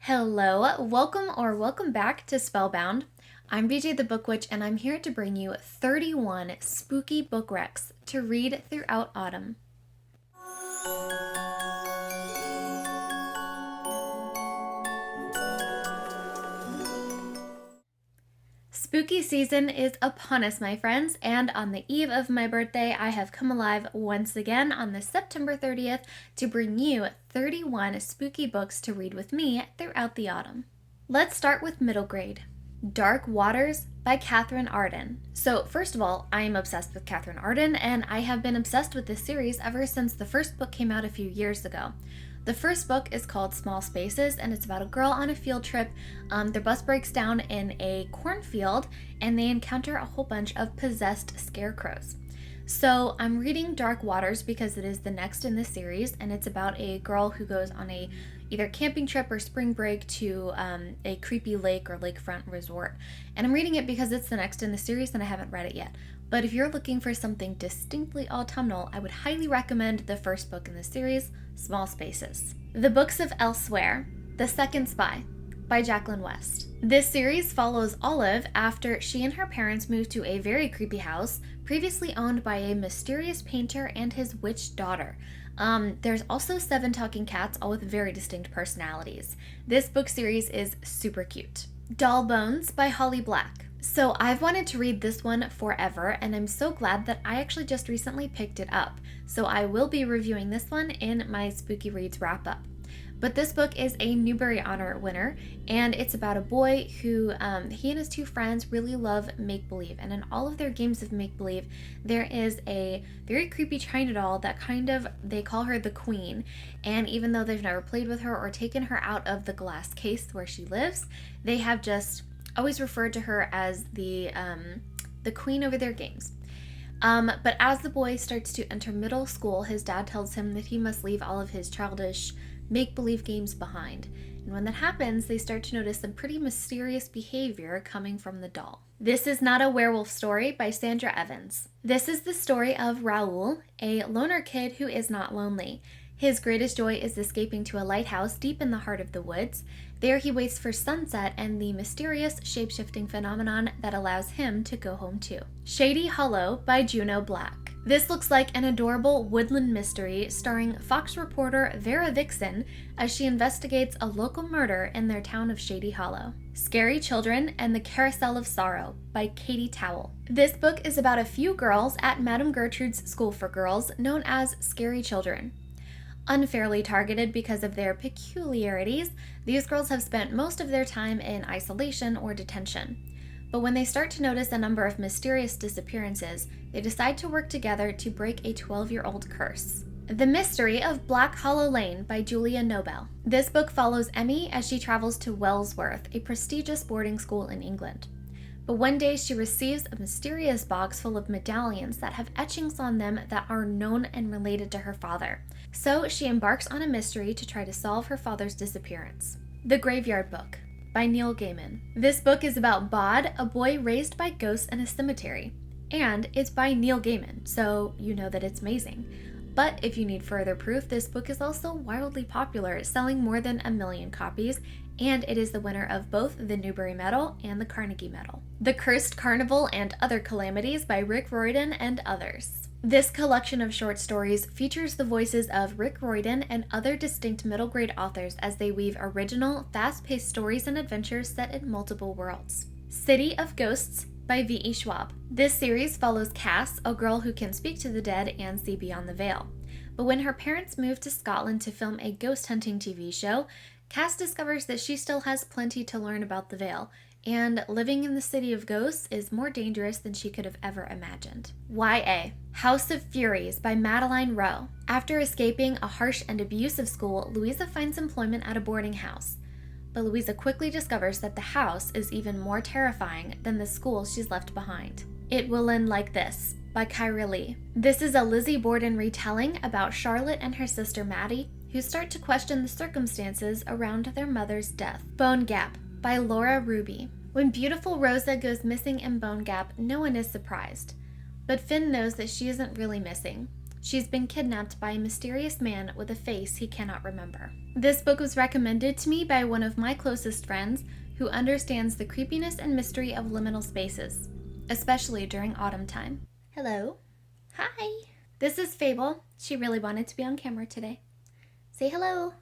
Hello, welcome back to Spellbound. I'm BJ the Book Witch, and I'm here to bring you 31 spooky book recs to read throughout autumn. Spooky season is upon us, my friends, and on the eve of my birthday, I have come alive once again on the September 30th to bring you 31 spooky books to read with me throughout the autumn. Let's start with middle grade. Dark Waters by Katherine Arden. So first of all, I am obsessed with Katherine Arden, and I have been obsessed with this series ever since the first book came out a few years ago. The first book is called Small Spaces, and it's about a girl on a field trip. Their bus breaks down in a cornfield, and they encounter a whole bunch of possessed scarecrows. So I'm reading Dark Waters because it is the next in the series, and it's about a girl who goes on a either camping trip or spring break to a creepy lake or lakefront resort. And I'm reading it because it's the next in the series and I haven't read it yet. But if you're looking for something distinctly autumnal, I would highly recommend the first book in the series, Small Spaces. The Books of Elsewhere, The Second Spy by Jacqueline West. This series follows Olive after she and her parents move to a very creepy house previously owned by a mysterious painter and his witch daughter. There's also 7 talking cats, all with very distinct personalities. This book series is super cute. Doll Bones by Holly Black. So I've wanted to read this one forever, and I'm so glad that I actually just recently picked it up. So I will be reviewing this one in my Spooky Reads wrap-up. But this book is a Newbery Honor winner, and it's about a boy who, he and his 2 friends really love make-believe. And in all of their games of make-believe, there is a very creepy China doll that they call her the Queen. And even though they've never played with her or taken her out of the glass case where she lives, they have just always referred to her as the queen over their games. But as the boy starts to enter middle school, his dad tells him that he must leave all of his childish make-believe games behind. And when that happens, they start to notice some pretty mysterious behavior coming from the doll. This Is Not a Werewolf Story by Sandra Evans. This is the story of Roux, a loner kid who is not lonely. His greatest joy is escaping to a lighthouse deep in the heart of the woods. There he waits for sunset and the mysterious shape-shifting phenomenon that allows him to go home too. Shady Hollow by Juneau Black. This looks like an adorable woodland mystery starring Fox reporter Vera Vixen as she investigates a local murder in their town of Shady Hollow. Scary Children and the Carousel of Sorrow by Katy Towell. This book is about a few girls at Madame Gertrude's School for Girls known as Scary Children. Unfairly targeted because of their peculiarities, these girls have spent most of their time in isolation or detention. But when they start to notice a number of mysterious disappearances, they decide to work together to break a 12-year-old curse. The Mystery of Black Hollow Lane by Julia Nobel. This book follows Emmy as she travels to Wellsworth, a prestigious boarding school in England. But one day she receives a mysterious box full of medallions that have etchings on them that are known and related to her father. So she embarks on a mystery to try to solve her father's disappearance. The Graveyard Book by Neil Gaiman. This book is about Bod, a boy raised by ghosts in a cemetery. And it's by Neil Gaiman, so you know that it's amazing. But if you need further proof, this book is also wildly popular, selling more than 1 million copies, and it is the winner of both the Newbery Medal and the Carnegie Medal. The Cursed Carnival and Other Calamities by Riordan and others. This collection of short stories features the voices of Riordan and other distinct middle grade authors as they weave original, fast-paced stories and adventures set in multiple worlds. City of Ghosts by V.E. Schwab. This series follows Cass, a girl who can speak to the dead and see beyond the veil. But when her parents move to Scotland to film a ghost hunting TV show, Cass discovers that she still has plenty to learn about the veil, and living in the City of Ghosts is more dangerous than she could have ever imagined. YA. House of Furies by Madeleine Roux. After escaping a harsh and abusive school, Louisa finds employment at a boarding house. But Louisa quickly discovers that the house is even more terrifying than the school she's left behind. It Will End Like This by Kyra Leigh. This is a Lizzie Borden retelling about Charlotte and her sister Maddie, who start to question the circumstances around their mother's death. Bone Gap by Laura Ruby. When beautiful Rosa goes missing in Bone Gap, no one is surprised. But Finn knows that she isn't really missing. She's been kidnapped by a mysterious man with a face he cannot remember. This book was recommended to me by one of my closest friends who understands the creepiness and mystery of liminal spaces, especially during autumn time. Hello. Hi. This is Fable. She really wanted to be on camera today. Say hello.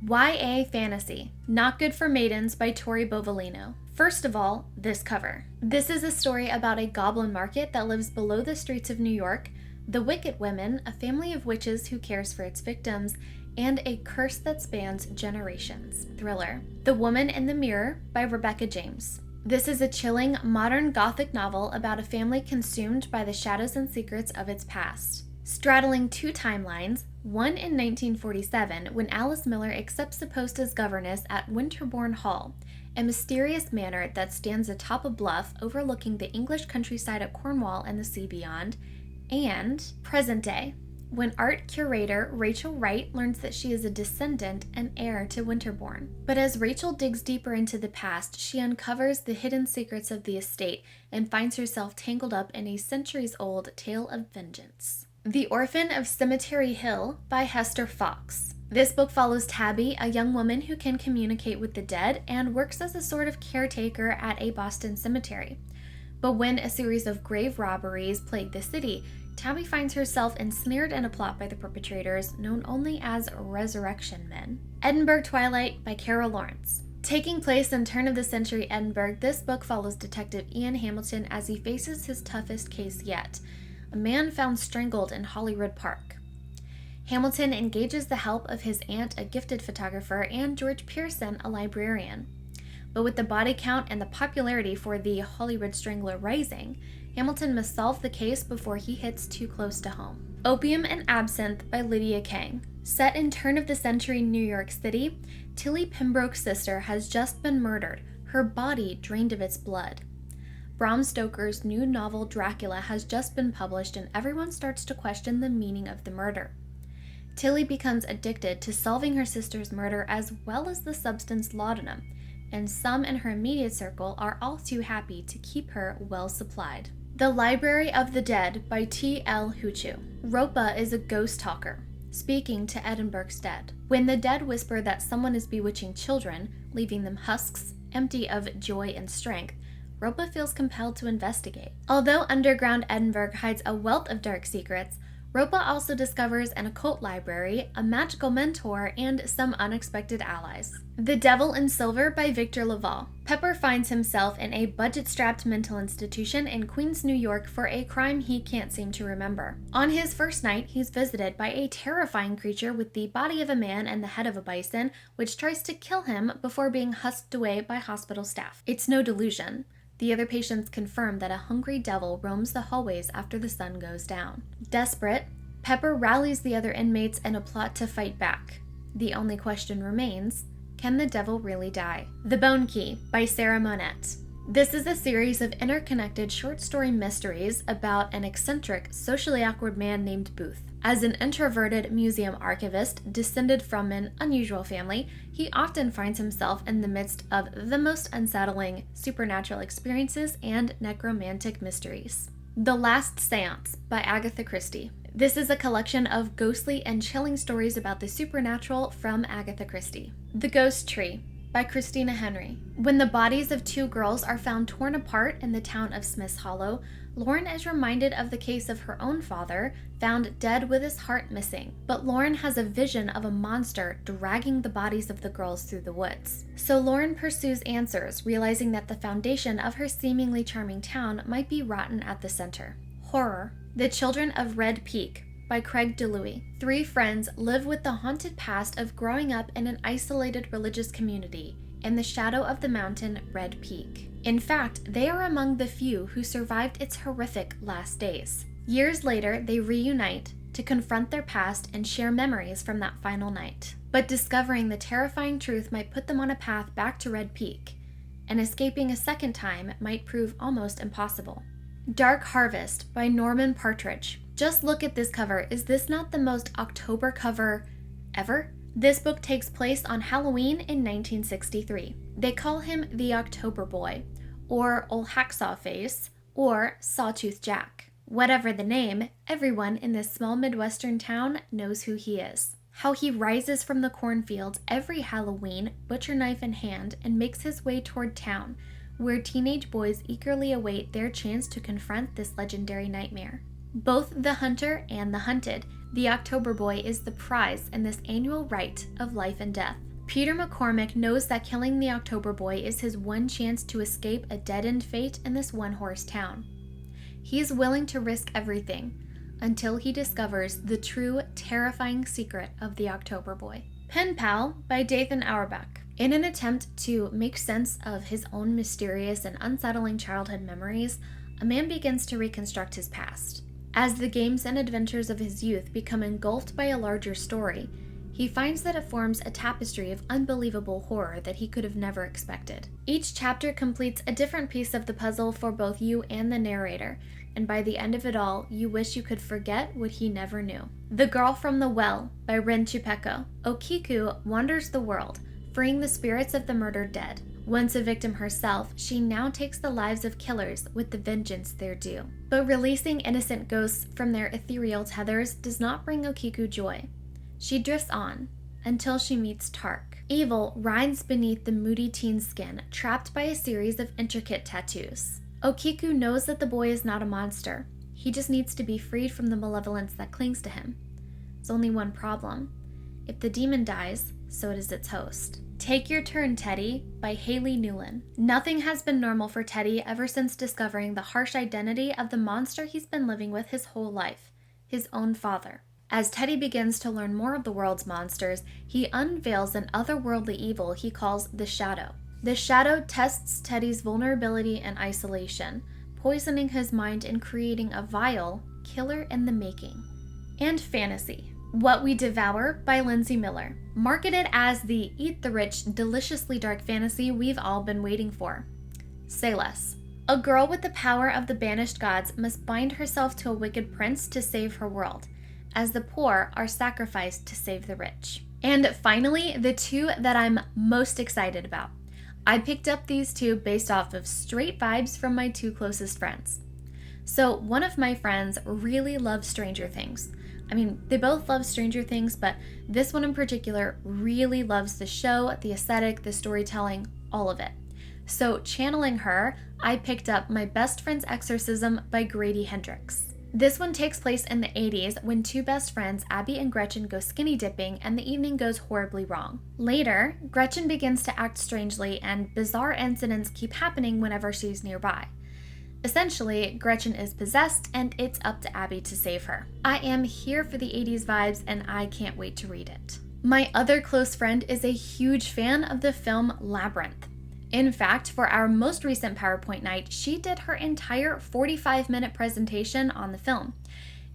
YA Fantasy, Not Good for Maidens by Tori Bovalino. First of all, this cover. This is a story about a goblin market that lives below the streets of New York, the Wicked Women, a family of witches who cares for its victims, and a curse that spans generations. Thriller. The Woman in the Mirror by Rebecca James. This is a chilling, modern Gothic novel about a family consumed by the shadows and secrets of its past. Straddling two timelines, one in 1947 when Alice Miller accepts the post as governess at Winterbourne Hall, a mysterious manor that stands atop a bluff overlooking the English countryside at Cornwall and the sea beyond, and present day, when art curator Rachel Wright learns that she is a descendant and heir to Winterbourne. But as Rachel digs deeper into the past, she uncovers the hidden secrets of the estate and finds herself tangled up in a centuries-old tale of vengeance. The Orphan of Cemetery Hill by Hester Fox. This book follows Tabby, a young woman who can communicate with the dead and works as a sort of caretaker at a Boston cemetery. But when a series of grave robberies plague the city, Tabby finds herself ensnared in a plot by the perpetrators known only as Resurrection Men. Edinburgh Twilight by Carole Lawrence. Taking place in turn-of-the-century Edinburgh, this book follows Detective Ian Hamilton as he faces his toughest case yet, a man found strangled in Holyrood Park. Hamilton engages the help of his aunt, a gifted photographer, and George Pearson, a librarian. But with the body count and the popularity for the Holyrood Strangler rising, Hamilton must solve the case before he hits too close to home. Opium and Absinthe by Lydia Kang. Set in turn-of-the-century New York City, Tilly Pembroke's sister has just been murdered, her body drained of its blood. Bram Stoker's new novel Dracula has just been published and everyone starts to question the meaning of the murder. Tilly becomes addicted to solving her sister's murder as well as the substance laudanum, and some in her immediate circle are all too happy to keep her well supplied. The Library of the Dead by T.L. Huchu. Ropa is a ghost talker, speaking to Edinburgh's dead. When the dead whisper that someone is bewitching children, leaving them husks, empty of joy and strength, Ropa feels compelled to investigate. Although underground Edinburgh hides a wealth of dark secrets, Ropa also discovers an occult library, a magical mentor, and some unexpected allies. The Devil in Silver by Victor Laval. Pepper finds himself in a budget-strapped mental institution in Queens, New York for a crime he can't seem to remember. On his first night, he's visited by a terrifying creature with the body of a man and the head of a bison, which tries to kill him before being husked away by hospital staff. It's no delusion. The other patients confirm that a hungry devil roams the hallways after the sun goes down. Desperate, Pepper rallies the other inmates in a plot to fight back. The only question remains, can the devil really die? The Bone Key by Sarah Monette. This is a series of interconnected short story mysteries about an eccentric, socially awkward man named Booth. As an introverted museum archivist descended from an unusual family, he often finds himself in the midst of the most unsettling supernatural experiences and necromantic mysteries. The Last Seance by Agatha Christie. This is a collection of ghostly and chilling stories about the supernatural from Agatha Christie. The Ghost Tree by Christina Henry. When the bodies of two girls are found torn apart in the town of Smith's Hollow, Lauren is reminded of the case of her own father, found dead with his heart missing. But Lauren has a vision of a monster dragging the bodies of the girls through the woods. So Lauren pursues answers, realizing that the foundation of her seemingly charming town might be rotten at the center. Horror. The Children of Red Peak by Craig DeLuey. Three friends live with the haunted past of growing up in an isolated religious community in the shadow of the mountain Red Peak. In fact, they are among the few who survived its horrific last days. Years later, they reunite to confront their past and share memories from that final night. But discovering the terrifying truth might put them on a path back to Red Peak, and escaping a second time might prove almost impossible. Dark Harvest by Norman Partridge. Just look at this cover. Is this not the most October cover ever? This book takes place on Halloween in 1963. They call him the October Boy, or Ol' Hacksaw Face, or Sawtooth Jack. Whatever the name, everyone in this small Midwestern town knows who he is. How he rises from the cornfields every Halloween, butcher knife in hand, and makes his way toward town, where teenage boys eagerly await their chance to confront this legendary nightmare. Both the hunter and the hunted, the October Boy is the prize in this annual rite of life and death. Peter McCormick knows that killing the October Boy is his one chance to escape a dead-end fate in this one-horse town. He is willing to risk everything until he discovers the true, terrifying secret of the October Boy. Pen Pal by Dathan Auerbach. In an attempt to make sense of his own mysterious and unsettling childhood memories, a man begins to reconstruct his past. As the games and adventures of his youth become engulfed by a larger story, he finds that it forms a tapestry of unbelievable horror that he could have never expected. Each chapter completes a different piece of the puzzle for both you and the narrator, and by the end of it all, you wish you could forget what he never knew. The Girl from the Well by Rin Chupeco. Okiku wanders the world, freeing the spirits of the murdered dead. Once a victim herself, she now takes the lives of killers with the vengeance they're due. But releasing innocent ghosts from their ethereal tethers does not bring Okiku joy. She drifts on until she meets Tark. Evil rides beneath the moody teen's skin, trapped by a series of intricate tattoos. Okiku knows that the boy is not a monster. He just needs to be freed from the malevolence that clings to him. There's only one problem. If the demon dies, so does its host. Take Your Turn, Teddy by Haley Newland. Nothing has been normal for Teddy ever since discovering the harsh identity of the monster he's been living with his whole life, his own father. As Teddy begins to learn more of the world's monsters, he unveils an otherworldly evil he calls the Shadow. The Shadow tests Teddy's vulnerability and isolation, poisoning his mind and creating a vile killer in the making. And fantasy. What We Devour by Lindsay Miller. Marketed as the eat the rich, deliciously dark fantasy we've all been waiting for. Say less. A girl with the power of the banished gods must bind herself to a wicked prince to save her world, as the poor are sacrificed to save the rich. And finally, the two that I'm most excited about. I picked up these two based off of straight vibes from my two closest friends. So one of my friends really loves Stranger Things. I mean, they both love Stranger Things, but this one in particular really loves the show, the aesthetic, the storytelling, all of it. So channeling her, I picked up My Best Friend's Exorcism by Grady Hendrix. This one takes place in the 80s when two best friends, Abby and Gretchen, go skinny dipping and the evening goes horribly wrong. Later, Gretchen begins to act strangely and bizarre incidents keep happening whenever she's nearby. Essentially, Gretchen is possessed and it's up to Abby to save her. I am here for the 80s vibes and I can't wait to read it. My other close friend is a huge fan of the film Labyrinth. In fact, for our most recent PowerPoint night, she did her entire 45-minute presentation on the film.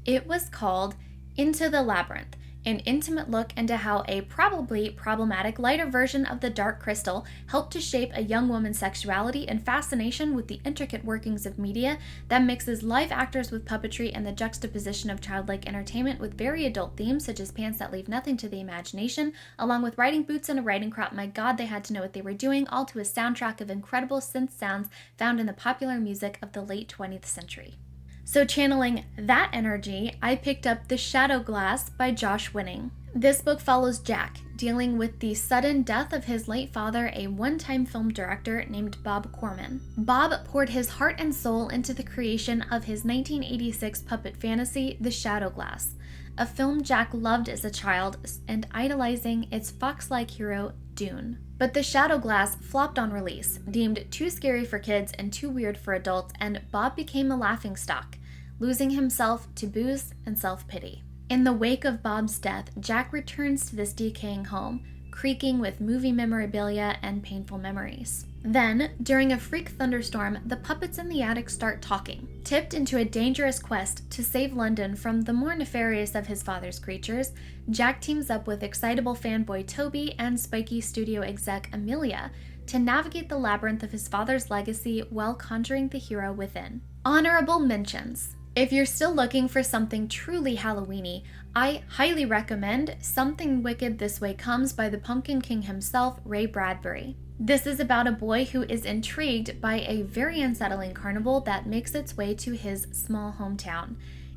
It was called Into the Labyrinth, an intimate look into how a probably problematic lighter version of the Dark Crystal helped to shape a young woman's sexuality and fascination with the intricate workings of media that mixes live actors with puppetry and the juxtaposition of childlike entertainment with very adult themes such as pants that leave nothing to the imagination, along with riding boots and a riding crop. My God, they had to know what they were doing, all to a soundtrack of incredible synth sounds found in the popular music of the late 20th century. So channeling that energy, I picked up The Shadow Glass by Josh Winning. This book follows Jack, dealing with the sudden death of his late father, a one-time film director named Bob Corman. Bob poured his heart and soul into the creation of his 1986 puppet fantasy, The Shadow Glass, a film Jack loved as a child and idolizing its fox-like hero, Dune. But The Shadow Glass flopped on release, deemed too scary for kids and too weird for adults, and Bob became a laughingstock, losing himself to booze and self-pity. In the wake of Bob's death, Jack returns to this decaying home, creaking with movie memorabilia and painful memories. Then, during a freak thunderstorm, the puppets in the attic start talking. Tipped into a dangerous quest to save London from the more nefarious of his father's creatures, Jack teams up with excitable fanboy Toby and spiky studio exec Amelia to navigate the labyrinth of his father's legacy while conjuring the hero within. Honorable mentions: If you're still looking for something truly Halloween-y, I highly recommend Something Wicked This Way Comes by the Pumpkin King himself, Ray Bradbury. This is about a boy who is intrigued by a very unsettling carnival that makes its way to his small hometown,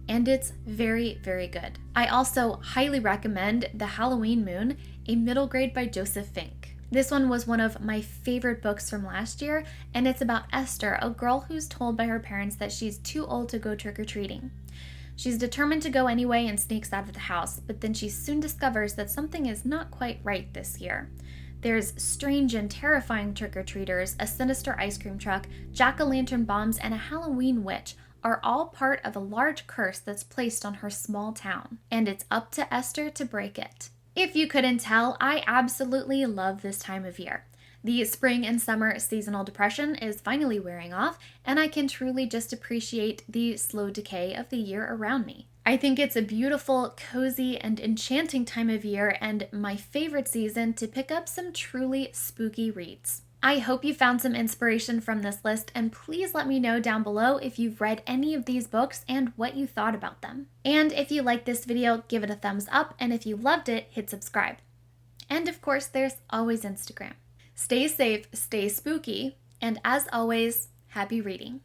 and it's very, very good. I also highly recommend The Halloween Moon, a middle grade by Joseph Fink. This one was one of my favorite books from last year, and it's about Hester, a girl who's told by her parents that she's too old to go trick-or-treating. She's determined to go anyway and sneaks out of the house, but then she soon discovers that something is not quite right this year. There's strange and terrifying trick-or-treaters, a sinister ice cream truck, jack-o'-lantern bombs, and a Halloween witch are all part of a large curse that's placed on her small town, and it's up to Hester to break it. If you couldn't tell, I absolutely love this time of year. The spring and summer seasonal depression is finally wearing off, and I can truly just appreciate the slow decay of the year around me. I think it's a beautiful, cozy, and enchanting time of year, and my favorite season to pick up some truly spooky reads. I hope you found some inspiration from this list, and please let me know down below if you've read any of these books and what you thought about them. And if you liked this video, give it a thumbs up, and if you loved it, hit subscribe. And of course, there's always Instagram. Stay safe, stay spooky, and as always, happy reading.